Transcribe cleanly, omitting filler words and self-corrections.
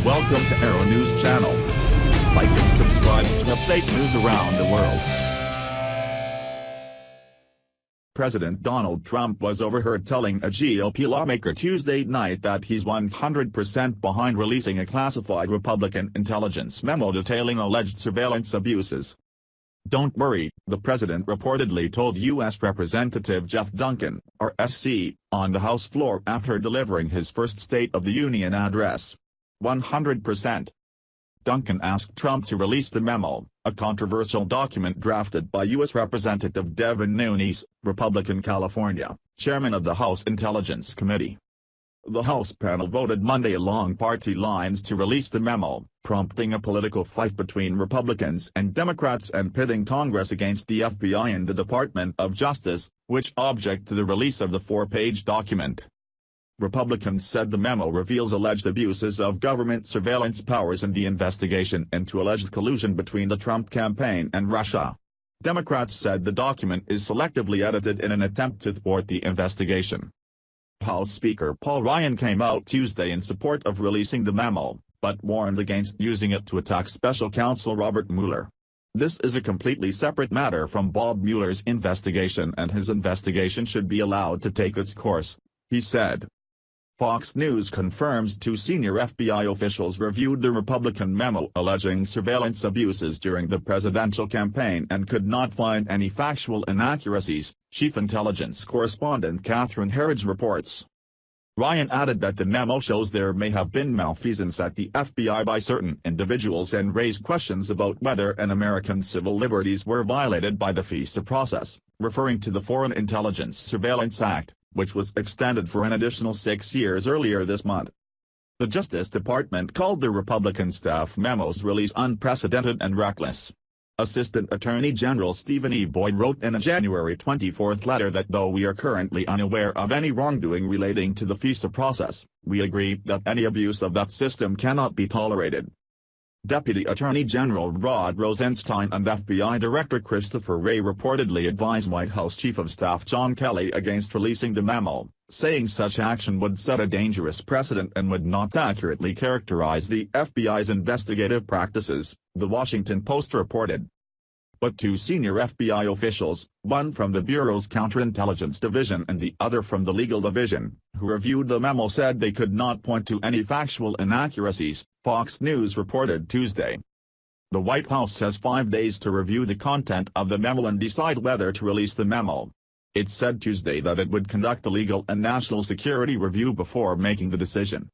Welcome to Arrow News Channel. Like and subscribe to update news around the world. President Donald Trump was overheard telling a GOP lawmaker Tuesday night that he's 100% behind releasing a classified Republican intelligence memo detailing alleged surveillance abuses. "Don't worry," the president reportedly told U.S. Representative Jeff Duncan, R-S.C., on the House floor after delivering his first State of the Union address. 100%. Duncan asked Trump to release the memo, a controversial document drafted by U.S. Representative Devin Nunes, Republican California, chairman of the House Intelligence Committee. The House panel voted Monday along party lines to release the memo, prompting a political fight between Republicans and Democrats and pitting Congress against the FBI and the Department of Justice, which object to the release of the 4-page document. Republicans said the memo reveals alleged abuses of government surveillance powers in the investigation into alleged collusion between the Trump campaign and Russia. Democrats said the document is selectively edited in an attempt to thwart the investigation. House Speaker Paul Ryan came out Tuesday in support of releasing the memo, but warned against using it to attack special counsel Robert Mueller. "This is a completely separate matter from Bob Mueller's investigation, and his investigation should be allowed to take its course," he said. Fox News confirms 2 senior FBI officials reviewed the Republican memo alleging surveillance abuses during the presidential campaign and could not find any factual inaccuracies, Chief Intelligence Correspondent Catherine Herridge reports. Ryan added that the memo shows there may have been malfeasance at the FBI by certain individuals and raised questions about whether an American's civil liberties were violated by the FISA process, referring to the Foreign Intelligence Surveillance Act, which was extended for an additional 6 years earlier this month. The Justice Department called the Republican staff memo's release unprecedented and reckless. Assistant Attorney General Stephen E. Boyd wrote in a January 24 letter that though we are currently unaware of any wrongdoing relating to the FISA process, we agree that any abuse of that system cannot be tolerated. Deputy Attorney General Rod Rosenstein and FBI Director Christopher Wray reportedly advised White House Chief of Staff John Kelly against releasing the memo, saying such action would set a dangerous precedent and would not accurately characterize the FBI's investigative practices, The Washington Post reported. But 2 senior FBI officials, one from the Bureau's Counterintelligence Division and the other from the Legal Division, who reviewed the memo said they could not point to any factual inaccuracies, Fox News reported Tuesday. The White House has 5 days to review the content of the memo and decide whether to release the memo. It said Tuesday that it would conduct a legal and national security review before making the decision.